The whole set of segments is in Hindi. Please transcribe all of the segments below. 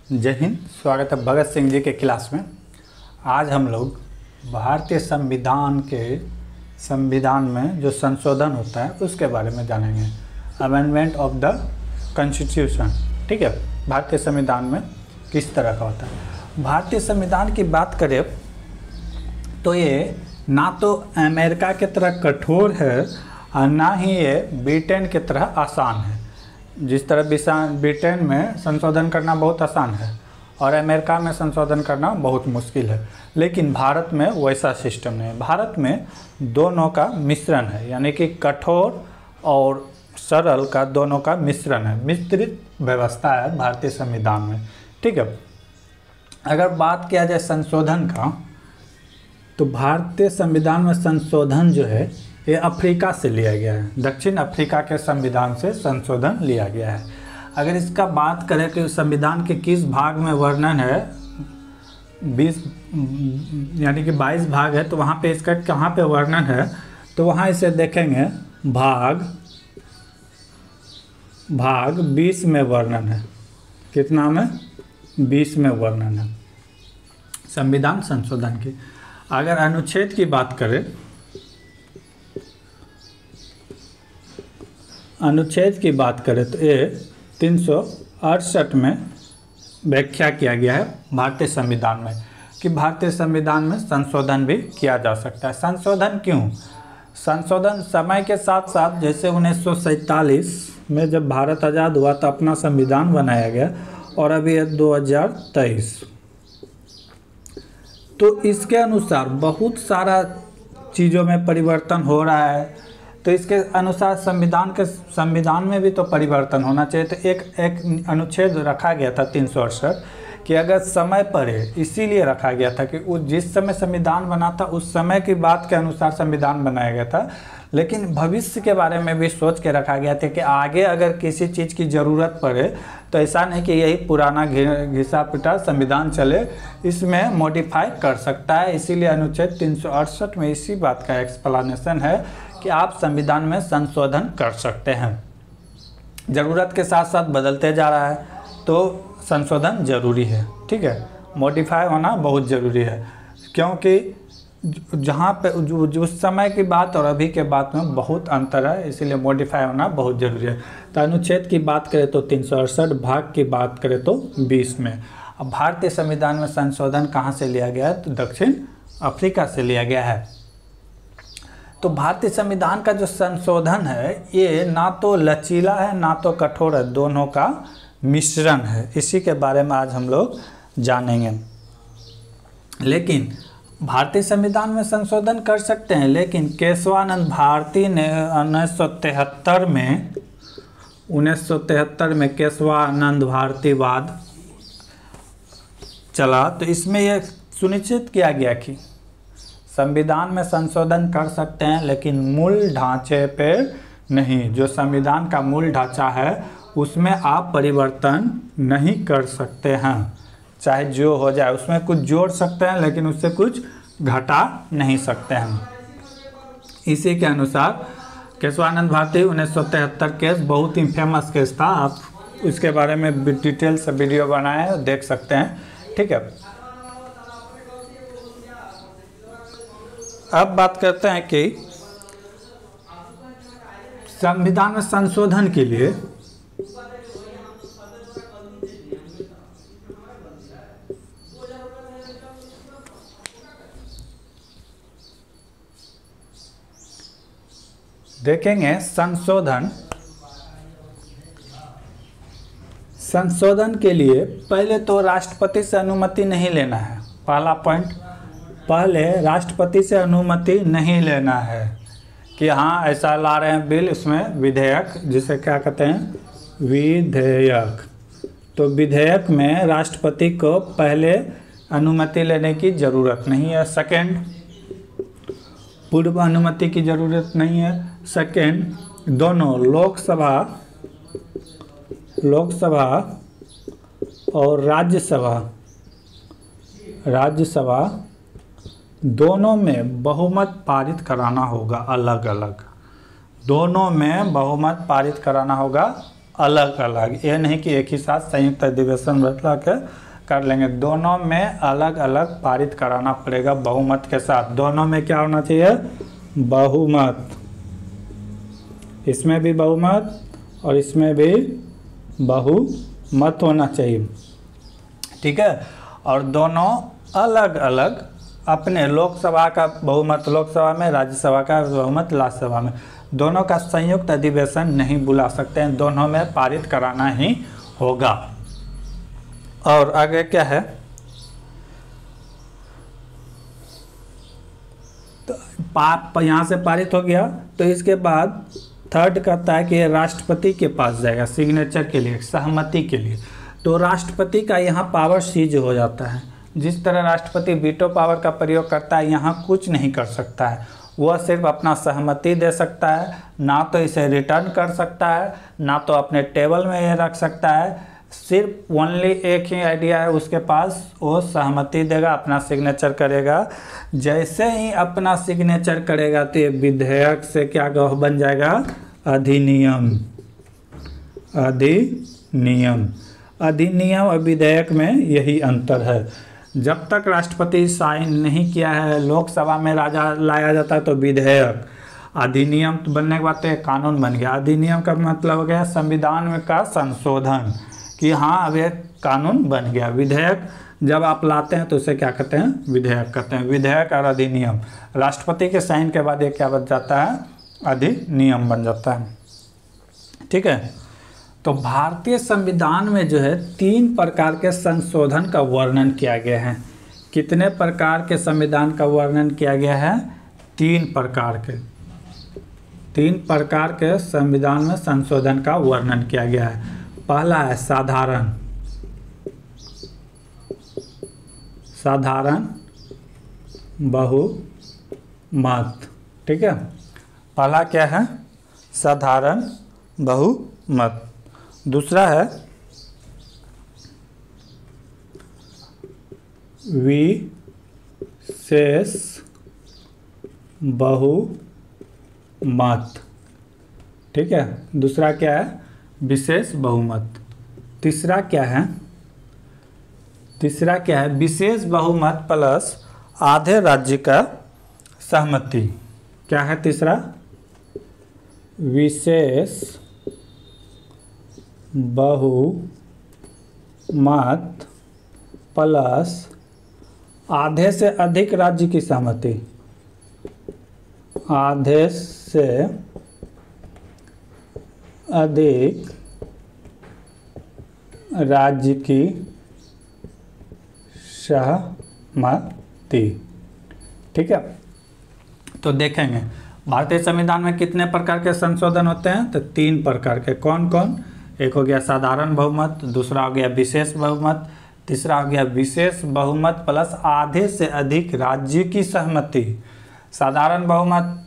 जय हिंद। स्वागत है भगत सिंह जी के क्लास में। आज हम लोग भारतीय संविधान में जो संशोधन होता है उसके बारे में जानेंगे। अमेंडमेंट ऑफ द कॉन्स्टिट्यूशन, ठीक है। भारतीय संविधान में किस तरह का होता है। भारतीय संविधान की बात करें तो ये ना तो अमेरिका की तरह कठोर है और ना ही ये ब्रिटेन की तरह आसान है। जिस तरह ब्रिटेन में संशोधन करना बहुत आसान है और अमेरिका में संशोधन करना बहुत मुश्किल है, लेकिन भारत में वैसा सिस्टम नहीं है। भारत में दोनों का मिश्रण है, यानी कि कठोर और सरल का दोनों का मिश्रण है। मिश्रित व्यवस्था है भारतीय संविधान में, ठीक है। अगर बात किया जाए संशोधन का, तो भारतीय संविधान में संशोधन जो है ये अफ्रीका से लिया गया है। दक्षिण अफ्रीका के संविधान से संशोधन लिया गया है। अगर इसका बात करें कि संविधान के किस भाग में वर्णन है, 20 यानी कि 22 भाग है, तो वहाँ पे इसका कहाँ पे वर्णन है, तो वहाँ इसे देखेंगे भाग 20 में वर्णन है। कितना में? 20 में वर्णन है संविधान संशोधन की। अगर अनुच्छेद की बात करें, तो ये 368 में व्याख्या किया गया है भारतीय संविधान में कि भारतीय संविधान में संशोधन भी किया जा सकता है। संशोधन क्यों? संशोधन समय के साथ साथ, जैसे 1947 में जब भारत आज़ाद हुआ तो अपना संविधान बनाया गया और अभी है 2023, तो इसके अनुसार बहुत सारा चीज़ों में परिवर्तन हो रहा है। तो इसके अनुसार संविधान में भी तो परिवर्तन होना चाहिए। तो एक अनुच्छेद रखा गया था 368 कि अगर समय पर है, इसीलिए रखा गया था कि जिस समय संविधान बना था उस समय की बात के अनुसार संविधान बनाया गया था, लेकिन भविष्य के बारे में भी सोच के रखा गया था कि आगे अगर किसी चीज़ की ज़रूरत पड़े तो ऐसा नहीं कि यही पुराना घिसा पिटा संविधान चले, इसमें मॉडिफाई कर सकता है। इसीलिए अनुच्छेद 368 में इसी बात का एक्सप्लेनेशन है कि आप संविधान में संशोधन कर सकते हैं। ज़रूरत के साथ साथ बदलते जा रहा है तो संशोधन ज़रूरी है, ठीक है। मॉडिफाई होना बहुत ज़रूरी है, क्योंकि जहाँ पे उस समय की बात और अभी के बात में बहुत अंतर है, इसीलिए मॉडिफाई होना बहुत ज़रूरी है। तो अनुच्छेद की बात करें तो 368, भाग की बात करें तो 20 में। अब भारतीय संविधान में संशोधन कहाँ से लिया गया है, तो दक्षिण अफ्रीका से लिया गया है। तो भारतीय संविधान का जो संशोधन है ये ना तो लचीला है ना तो कठोर है, दोनों का मिश्रण है। इसी के बारे में आज हम लोग जानेंगे। लेकिन भारतीय संविधान में संशोधन कर सकते हैं, लेकिन केशवानंद भारती ने 1973 में केशवानंद भारतीवाद चला, तो इसमें यह सुनिश्चित किया गया कि संविधान में संशोधन कर सकते हैं लेकिन मूल ढांचे पे नहीं। जो संविधान का मूल ढांचा है उसमें आप परिवर्तन नहीं कर सकते हैं, चाहे जो हो जाए। उसमें कुछ जोड़ सकते हैं लेकिन उससे कुछ घटा नहीं सकते हैं। इसी के अनुसार केशवानंद भारती 1973 केस बहुत ही फेमस केस था। आप इसके बारे में डिटेल से वीडियो बनाए हैं, देख सकते हैं, ठीक है। अब बात करते हैं कि संविधान में संशोधन के लिए देखेंगे संशोधन के लिए पहले तो राष्ट्रपति से अनुमति नहीं लेना है। पहला पॉइंट, पहले राष्ट्रपति से अनुमति नहीं लेना है कि हाँ ऐसा ला रहे हैं बिल, इसमें विधेयक, जिसे क्या कहते हैं, विधेयक। तो विधेयक में राष्ट्रपति को पहले अनुमति लेने की ज़रूरत नहीं है। सेकंड, पूर्व अनुमति की ज़रूरत नहीं है। सेकंड, दोनों लोकसभा और राज्यसभा दोनों में बहुमत पारित कराना होगा अलग अलग। दोनों में बहुमत पारित कराना होगा अलग अलग, ये नहीं कि एक ही साथ संयुक्त अधिवेशन बैठा के कर लेंगे, दोनों में अलग अलग पारित कराना पड़ेगा बहुमत के साथ। दोनों में क्या होना चाहिए? बहुमत, इसमें भी बहुमत और इसमें भी बहुमत होना चाहिए, ठीक है। और दोनों अलग अलग, अपने लोकसभा का बहुमत लोकसभा में, राज्यसभा का बहुमत राज्यसभा में, दोनों का संयुक्त अधिवेशन नहीं बुला सकते हैं, दोनों में पारित कराना ही होगा। और आगे क्या है? तो यहाँ से पारित हो गया, तो इसके बाद थर्ड कहता है कि राष्ट्रपति के पास जाएगा सिग्नेचर के लिए, सहमति के लिए। तो राष्ट्रपति का यहाँ पावर सीज हो जाता है। जिस तरह राष्ट्रपति वीटो पावर का प्रयोग करता है, यहाँ कुछ नहीं कर सकता है, वह सिर्फ अपना सहमति दे सकता है, ना तो इसे रिटर्न कर सकता है, ना तो अपने टेबल में ये रख सकता है। सिर्फ ओनली एक ही आइडिया है उसके पास, वो सहमति देगा, अपना सिग्नेचर करेगा। जैसे ही अपना सिग्नेचर करेगा तो ये विधेयक से क्या बन जाएगा? अधिनियम। अधिनियम, अधिनियम और विधेयक में यही अंतर है। जब तक राष्ट्रपति साइन नहीं किया है, लोकसभा में लाया जाता है तो विधेयक, अधिनियम बनने के बाद तो एक कानून बन गया। अधिनियम का मतलब हो गया संविधान में का संशोधन, कि हाँ अब एक कानून बन गया। विधेयक जब आप लाते हैं तो उसे क्या कहते हैं? विधेयक कहते हैं। विधेयक और अधिनियम, राष्ट्रपति के साइन के बाद ये क्या बन जाता है? अधिनियम बन जाता है, ठीक है। तो भारतीय संविधान में जो है 3 प्रकार के संशोधन का वर्णन किया गया है। कितने प्रकार के संविधान का वर्णन किया गया है? 3 प्रकार के। 3 प्रकार के संविधान में संशोधन का वर्णन किया गया है। पहला है साधारण, साधारण बहुमत, ठीक है। पहला क्या है? साधारण बहुमत। दूसरा है विशेष बहुमत, ठीक है। दूसरा क्या है? विशेष बहुमत। तीसरा क्या है? तीसरा क्या है? विशेष बहुमत प्लस आधे राज्य का सहमति। क्या है तीसरा? विशेष बहुमत प्लस आधे से अधिक राज्य की सहमति। आधे से अधिक राज्य की सहमति, ठीक है। तो देखेंगे भारतीय संविधान में कितने प्रकार के संशोधन होते हैं? तो 3 प्रकार के। कौन कौन? एक हो गया साधारण बहुमत, दूसरा हो गया विशेष बहुमत, तीसरा हो गया विशेष बहुमत प्लस आधे से अधिक राज्य की सहमति। साधारण बहुमत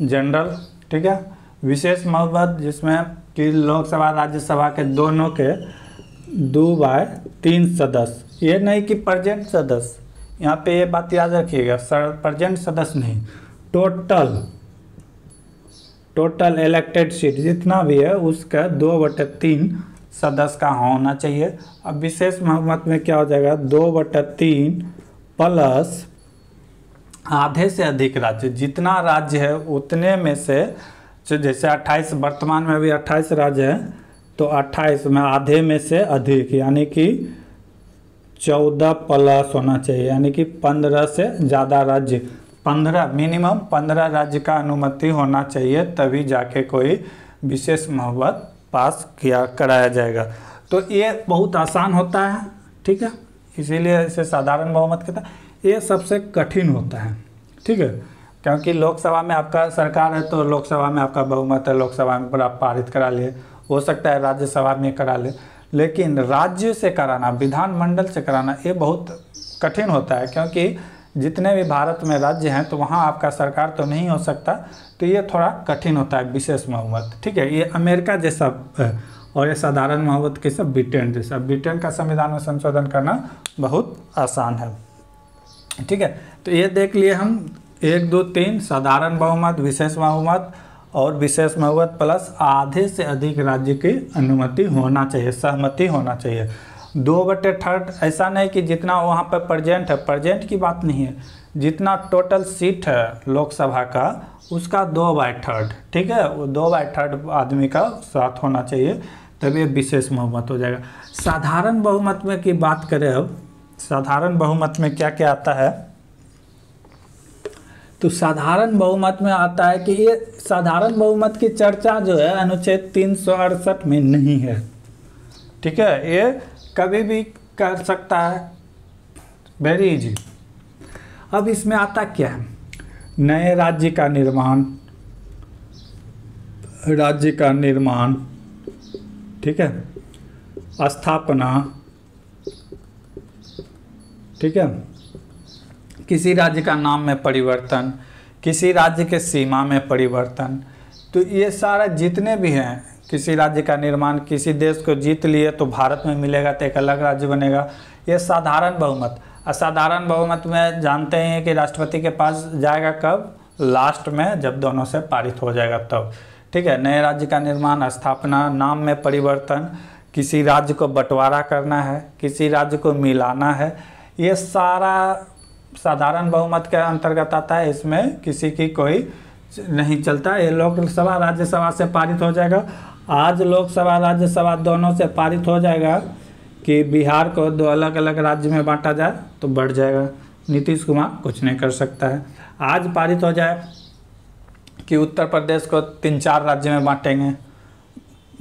जनरल, ठीक है। विशेष बहुमत जिसमें कि लोकसभा राज्यसभा के दोनों के 2/3 सदस्य, ये नहीं कि प्रेजेंट सदस्य, यहाँ पे ये बात याद रखिएगा, प्रेजेंट सदस्य नहीं, टोटल इलेक्टेड सीट जितना भी है उसका 2/3 सदस्य का होना चाहिए। अब विशेष बहुमत में क्या हो जाएगा? 2/3 प्लस आधे से अधिक राज्य, जितना राज्य है उतने में से, जैसे 28 वर्तमान में भी 28 राज्य है, तो 28 में आधे में से अधिक, यानी कि 14 प्लस होना चाहिए, यानी कि 15 से ज़्यादा राज्य, 15 मिनिमम 15 राज्य का अनुमति होना चाहिए, तभी जाके कोई विशेष बहुमत पास कराया जाएगा। तो ये बहुत आसान होता है, ठीक है, इसीलिए इसे साधारण बहुमत कहता है। ये सबसे कठिन होता है, ठीक है, क्योंकि लोकसभा में आपका सरकार है तो लोकसभा में आपका बहुमत है, लोकसभा में पर आप पारित करा लिए, हो सकता है राज्यसभा में करा ले, लेकिन राज्य से कराना, विधानमंडल से कराना, ये बहुत कठिन होता है, क्योंकि जितने भी भारत में राज्य हैं तो वहाँ आपका सरकार तो नहीं हो सकता, तो ये थोड़ा कठिन होता है विशेष बहुमत, ठीक है। ये अमेरिका जैसा है और ये साधारण बहुमत के सब ब्रिटेन जैसा। ब्रिटेन का संविधान में संशोधन करना बहुत आसान है, ठीक है। तो ये देख लिए हम 1 2 3 साधारण बहुमत, विशेष बहुमत और विशेष बहुमत प्लस आधे से अधिक राज्य की अनुमति होना चाहिए, सहमति होना चाहिए। 2/3 ऐसा नहीं कि जितना वहाँ पर प्रेजेंट है, प्रेजेंट की बात नहीं है, जितना टोटल सीट है लोकसभा का उसका 2/3, ठीक है, वो 2/3 आदमी का साथ होना चाहिए, तभी विशेष बहुमत हो जाएगा। साधारण बहुमत में की बात करें, अब साधारण बहुमत में क्या क्या आता है, तो साधारण बहुमत में आता है कि ये साधारण बहुमत की चर्चा जो है अनुच्छेद 368 में नहीं है, ठीक है, ये कभी भी कर सकता है, वेरी इजी। अब इसमें आता क्या है, नए राज्य का निर्माण, ठीक है, स्थापना, ठीक है, किसी राज्य का नाम में परिवर्तन, किसी राज्य के सीमा में परिवर्तन, तो ये सारा जितने भी हैं, किसी राज्य का निर्माण, किसी देश को जीत लिए तो भारत में मिलेगा तो एक अलग राज्य बनेगा, ये साधारण बहुमत। असाधारण बहुमत में जानते हैं कि राष्ट्रपति के पास जाएगा कब, लास्ट में, जब दोनों से पारित हो जाएगा तब, ठीक है। नए राज्य का निर्माण, स्थापना, नाम में परिवर्तन, किसी राज्य को बंटवारा करना है, किसी राज्य को मिलाना है, ये सारा साधारण बहुमत के अंतर्गत आता है। इसमें किसी की कोई नहीं चलता, ये लोकसभा राज्यसभा से पारित हो जाएगा। आज लोकसभा राज्यसभा दोनों से पारित हो जाएगा कि बिहार को 2 अलग अलग राज्य में बांटा जाए तो बढ़ जाएगा, नीतीश कुमार कुछ नहीं कर सकता है। आज पारित हो जाए कि उत्तर प्रदेश को 3-4 राज्य में बांटेंगे,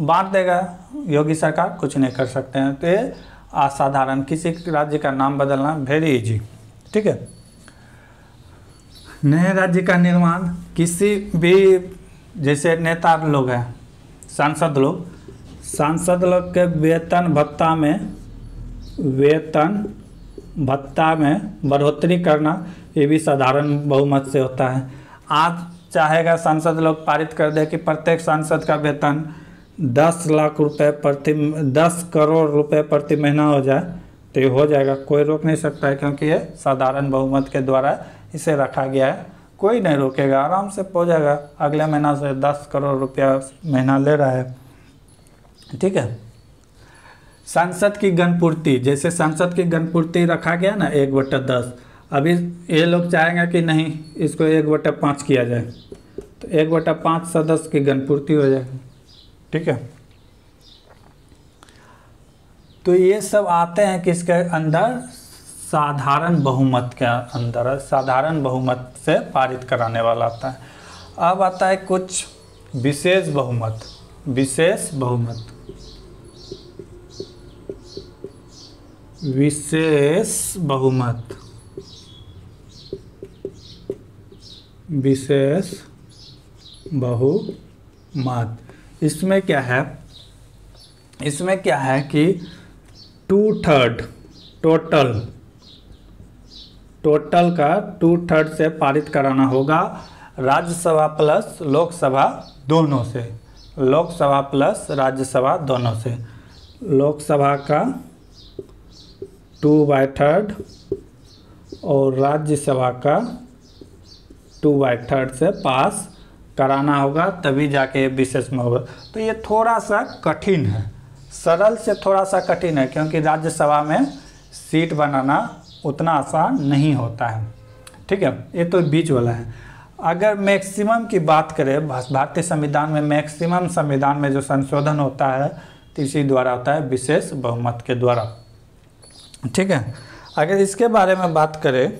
बांट देगा योगी सरकार, कुछ नहीं कर सकते हैं। तो ये असाधारण, किसी राज्य का नाम बदलना वेरी इजी, ठीक है। नए राज्य का निर्माण, किसी भी जैसे नेता लोग हैं, सांसद लोग के वेतन भत्ता में बढ़ोतरी करना, ये भी साधारण बहुमत से होता है। आज चाहेगा सांसद लोग पारित कर दे कि प्रत्येक सांसद का वेतन 10 करोड़ रुपए प्रति महीना हो जाए, तो ये हो जाएगा, कोई रोक नहीं सकता है, क्योंकि ये साधारण बहुमत के द्वारा इसे रखा गया है, कोई नहीं रोकेगा, आराम से हो जाएगा। अगले महीना से 10 करोड़ रुपया महीना ले रहा है, ठीक है। सांसद की गणपूर्ति, जैसे सांसद की गणपूर्ति रखा गया ना 1/10, अभी ये लोग चाहेंगे कि नहीं इसको 1/5 किया जाए, तो 1/5 सदस्य की गणपूर्ति हो जाएगी, ठीक है। तो ये सब आते हैं किसके अंदर, साधारण बहुमत के अंदर, साधारण बहुमत से पारित कराने वाला आता है। अब आता है कुछ विशेष बहुमत। विशेष बहुमत इसमें क्या है, कि 2/3 टोटल का 2/3 से पारित कराना होगा, राज्यसभा प्लस लोकसभा दोनों से, लोकसभा प्लस राज्यसभा दोनों से। लोकसभा का 2/3 और राज्यसभा का 2/3 से पास कराना होगा, तभी जाके विशेष में होगा। तो ये थोड़ा सा कठिन है, सरल से थोड़ा सा कठिन है, क्योंकि राज्यसभा में सीट बनाना उतना आसान नहीं होता है, ठीक है। ये तो बीच वाला है। अगर मैक्सिमम की बात करें, भारतीय संविधान में मैक्सिमम संविधान में जो संशोधन होता है तो इसी द्वारा होता है, विशेष बहुमत के द्वारा, ठीक है। अगर इसके बारे में बात करें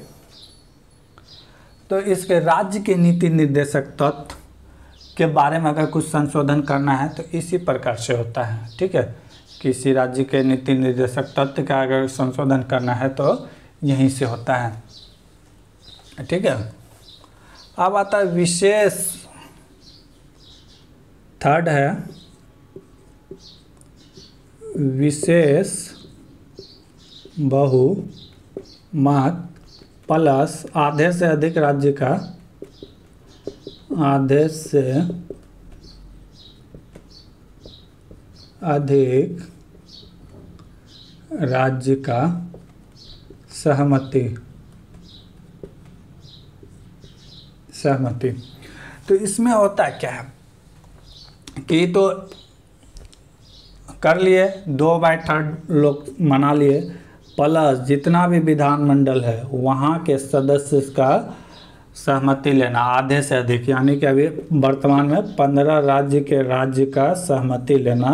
तो इसके राज्य के नीति निर्देशक तत्व के बारे में अगर कुछ संशोधन करना है तो इसी प्रकार से होता है, ठीक है। किसी राज्य के नीति निर्देशक तत्व का अगर संशोधन करना है तो यहीं से होता है, ठीक है। अब आता है विशेष, थर्ड है विशेष बहुमत प्लस आधे से अधिक राज्य का, आधे से अधिक राज्य का सहमति। तो इसमें होता क्या है, कि तो कर लिए, 2/3 लोग मना लिए, प्लस जितना भी विधानमंडल है वहाँ के सदस्य का सहमति लेना आधे से अधिक, यानी कि अभी वर्तमान में 15 राज्य का सहमति लेना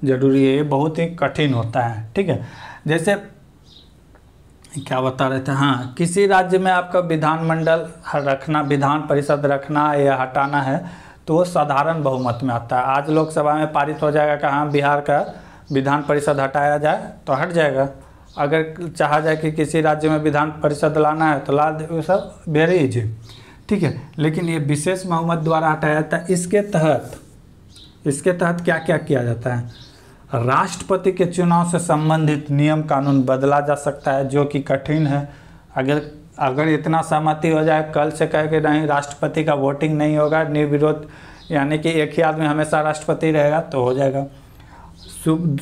जरूरी है। ये बहुत ही कठिन होता है, ठीक है। जैसे क्या बता रहे थे, हाँ, किसी राज्य में आपका विधानमंडल रखना, विधान परिषद रखना या हटाना है तो वो साधारण बहुमत में आता है। आज लोकसभा में पारित हो जाएगा कि हाँ बिहार का विधान परिषद हटाया जाए तो हट जाएगा। अगर चाहा जाए कि किसी राज्य में विधान परिषद लाना है तो ला दे, वो सब वेरी इजी, ठीक है। लेकिन ये विशेष बहुमत द्वारा हटाया जाता है। इसके तहत क्या क्या किया जाता है, राष्ट्रपति के चुनाव से संबंधित नियम कानून बदला जा सकता है, जो कि कठिन है। अगर इतना सहमति हो जाए, कल से कहे कि नहीं राष्ट्रपति का वोटिंग नहीं होगा, निर्विरोध, यानी कि एक ही आदमी हमेशा राष्ट्रपति रहेगा, तो हो जाएगा।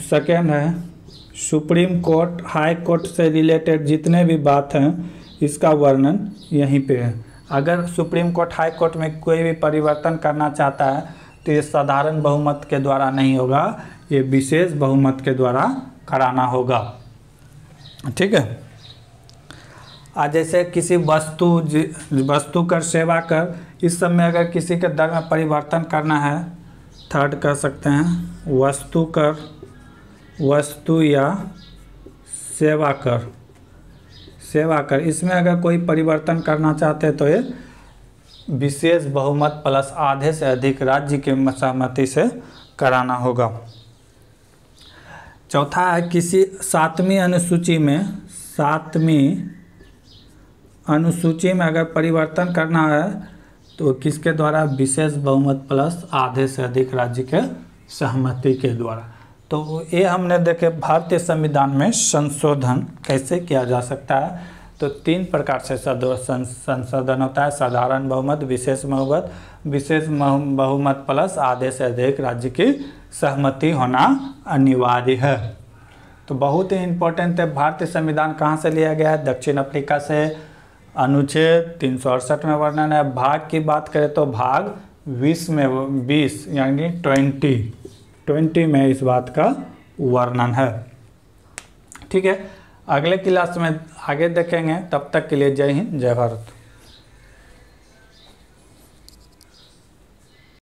सेकेंड है सुप्रीम कोर्ट, हाई कोर्ट से रिलेटेड जितने भी बात हैं इसका वर्णन यहीं पे है। अगर सुप्रीम कोर्ट, हाई कोर्ट में कोई भी परिवर्तन करना चाहता है तो ये साधारण बहुमत के द्वारा नहीं होगा, ये विशेष बहुमत के द्वारा कराना होगा, ठीक है। आज जैसे किसी वस्तु कर, सेवा कर, इस सब में अगर किसी के दर में परिवर्तन करना है, थर्ड कर सकते हैं वस्तु कर, वस्तु या सेवा कर, इसमें अगर कोई परिवर्तन करना चाहते हैं तो ये विशेष बहुमत प्लस आधे से अधिक राज्य की सहमति से कराना होगा। चौथा है किसी सातवीं अनुसूची में अगर परिवर्तन करना है तो किसके द्वारा, विशेष बहुमत प्लस आधे से अधिक राज्य के सहमति के द्वारा। तो ये हमने देखे भारतीय संविधान में संशोधन कैसे किया जा सकता है। तो 3 प्रकार से संशोधन होता है, साधारण बहुमत, विशेष बहुमत प्लस आधे से अधिक राज्य की सहमति होना अनिवार्य है। तो बहुत ही इम्पोर्टेंट है। भारतीय संविधान कहाँ से लिया गया है, दक्षिण अफ्रीका से। अनुच्छेद 368 में वर्णन है। भाग की बात करें तो भाग 20 यानी 20 में इस बात का वर्णन है, ठीक है। अगले क्लास में आगे देखेंगे, तब तक के लिए जय हिंद, जय भारत।